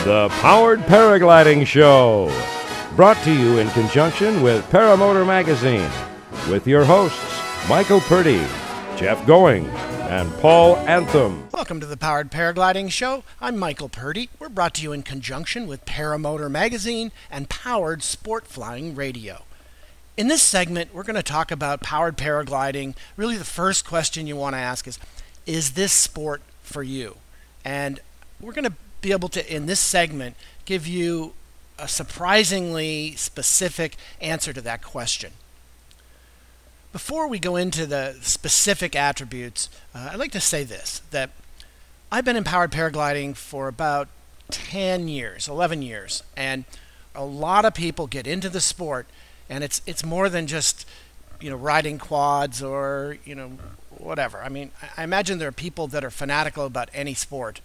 The Powered Paragliding Show, brought to you in conjunction with Paramotor Magazine, with your hosts Michael Purdy, Jeff Going, and Paul Anthem. Welcome to the Powered Paragliding Show. I'm Michael Purdy. We're brought to you in conjunction with Paramotor Magazine and Powered Sport Flying Radio. In this segment, we're going to talk about powered paragliding. Really, the first question you want to ask is this sport for you? And we're going to be able to, in this segment, give you a surprisingly specific answer to that question. Before we go into the specific attributes, I'd like to say this, that I've been in powered paragliding for about 10 years, 11 years, and a lot of people get into the sport, and it's more than just, riding quads or, whatever. I mean, I imagine there are people that are fanatical about any sport,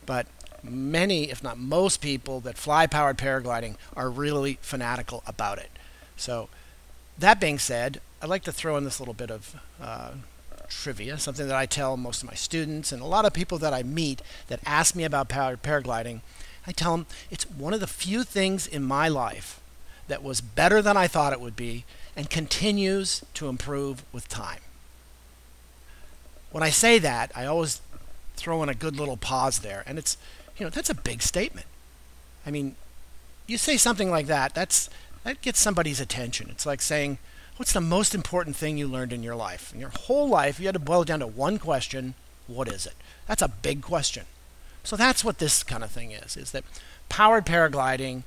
but many, if not most people that fly powered paragliding are really fanatical about it. So that being said, I'd like to throw in this little bit of trivia, something that I tell most of my students and a lot of people that I meet that ask me about powered paragliding. I tell them it's one of the few things in my life that was better than I thought it would be and continues to improve with time. When I say that, I always throw in a good little pause there, and it's, that's a big statement. I mean, you say something like that, that gets somebody's attention. It's like saying, what's the most important thing you learned in your life? In your whole life, you had to boil it down to one question: what is it? That's a big question. So that's what this kind of thing is that powered paragliding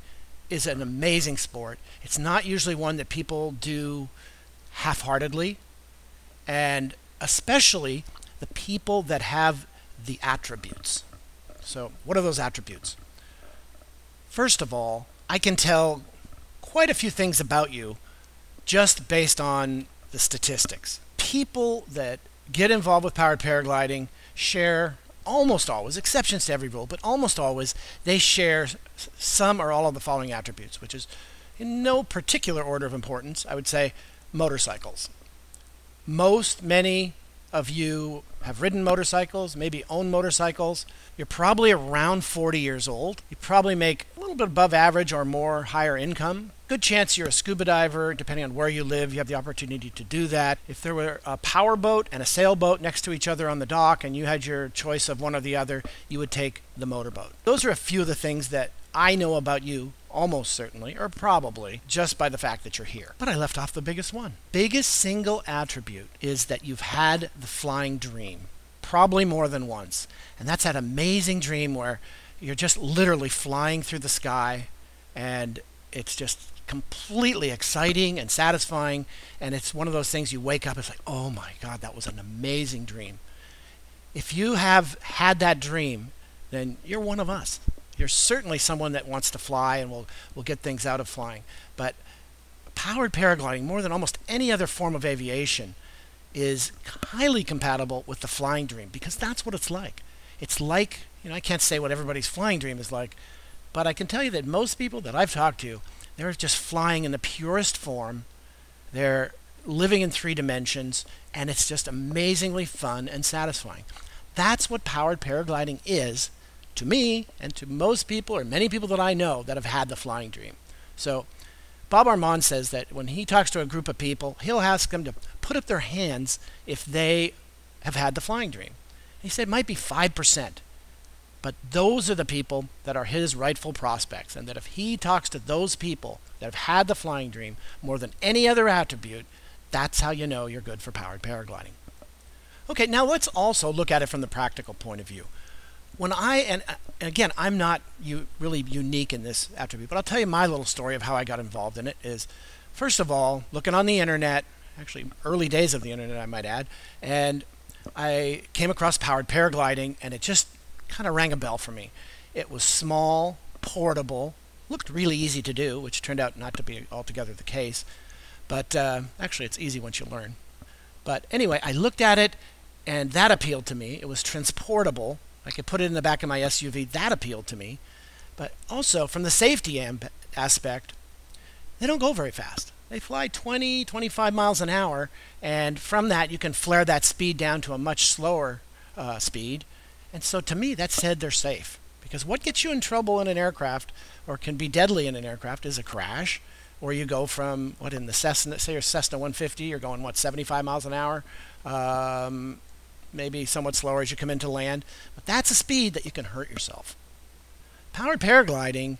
is an amazing sport. It's not usually one that people do half-heartedly, and especially the people that have the attributes. So what are those attributes? First of all, I can tell quite a few things about you just based on the statistics. People that get involved with powered paragliding share almost always, exceptions to every rule, but almost always, they share some or all of the following attributes, which is in no particular order of importance. I would say motorcycles. Many of you have ridden motorcycles, maybe own motorcycles. You're probably around 40 years old. You probably make a little bit above average or more higher income. Good chance you're a scuba diver. Depending on where you live, you have the opportunity to do that. If there were a power boat and a sailboat next to each other on the dock and you had your choice of one or the other, you would take the motorboat. Those are a few of the things that I know about you, almost certainly, or probably, just by the fact that you're here. But I left off the biggest one. Biggest single attribute is that you've had the flying dream, probably more than once. And that's that amazing dream where you're just literally flying through the sky, and it's just completely exciting and satisfying, and it's one of those things you wake up, it's like, oh my God, that was an amazing dream. If you have had that dream, then you're one of us. You're certainly someone that wants to fly and will get things out of flying. But powered paragliding, more than almost any other form of aviation, is highly compatible with the flying dream, because that's what it's like. It's like, I can't say what everybody's flying dream is like, but I can tell you that most people that I've talked to, they're just flying in the purest form. They're living in 3 dimensions, and it's just amazingly fun and satisfying. That's what powered paragliding is to me and to most people, or many people that I know, that have had the flying dream. So Bob Armand says that when he talks to a group of people, he'll ask them to put up their hands if they have had the flying dream. He said it might be 5%, but those are the people that are his rightful prospects, and that if he talks to those people that have had the flying dream more than any other attribute, that's how you know you're good for powered paragliding. Okay, now let's also look at it from the practical point of view. And again, I'm not really unique in this attribute, but I'll tell you my little story of how I got involved in it is, first of all, looking on the internet, actually early days of the internet I might add, and I came across powered paragliding, and it just kind of rang a bell for me. It was small, portable, looked really easy to do, which turned out not to be altogether the case, but actually it's easy once you learn. But anyway, I looked at it, and that appealed to me. It was transportable. I could put it in the back of my SUV. That appealed to me. But also, from the safety aspect, they don't go very fast. They fly 20, 25 miles an hour, and from that you can flare that speed down to a much slower speed. And so to me, that said they're safe, because what gets you in trouble in an aircraft, or can be deadly in an aircraft, is a crash, or you go from, in the Cessna, say your Cessna 150, you're going, 75 miles an hour, maybe somewhat slower as you come into land, but that's a speed that you can hurt yourself. Powered paragliding,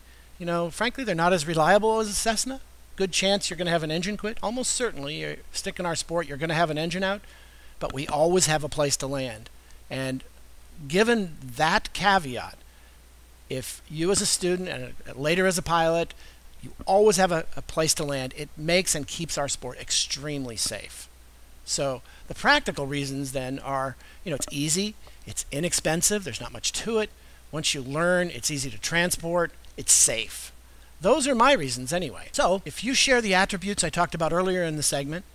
frankly, they're not as reliable as a Cessna. Good chance you're going to have an engine quit. Almost certainly, you're sticking our sport, you're going to have an engine out, but we always have a place to land. And given that caveat, if you as a student and later as a pilot, you always have a place to land, it makes and keeps our sport extremely safe. So the practical reasons then are, it's easy, it's inexpensive, there's not much to it. Once you learn, it's easy to transport, it's safe. Those are my reasons anyway. So if you share the attributes I talked about earlier in the segment,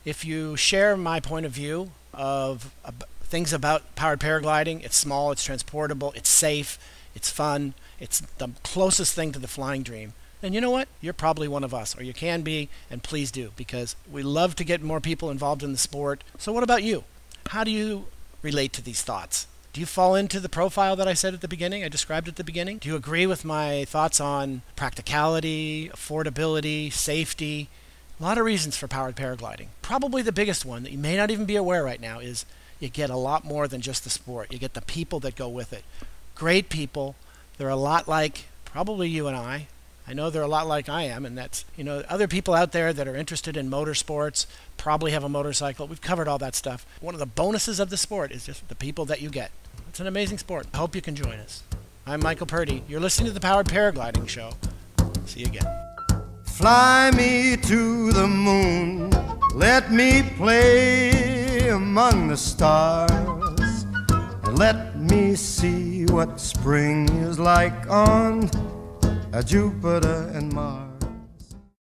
if you share my point of view of things about powered paragliding, it's small, it's transportable, it's safe, it's fun, it's the closest thing to the flying dream, then you know what? You're probably one of us, or you can be, and please do, because we love to get more people involved in the sport. So what about you? How do you relate to these thoughts? Do you fall into the profile that I said at the beginning, I described at the beginning? Do you agree with my thoughts on practicality, affordability, safety? A lot of reasons for powered paragliding. Probably the biggest one that you may not even be aware right now is you get a lot more than just the sport. You get the people that go with it. Great people. They're a lot like probably you and I. I know they're a lot like I am, and that's, other people out there that are interested in motorsports, probably have a motorcycle. We've covered all that stuff. One of the bonuses of the sport is just the people that you get. It's an amazing sport. I hope you can join us. I'm Michael Purdy. You're listening to the Powered Paragliding Show. See you again. Fly me to the moon, let me play among the stars, and let me see what spring is like on Jupiter and Mars.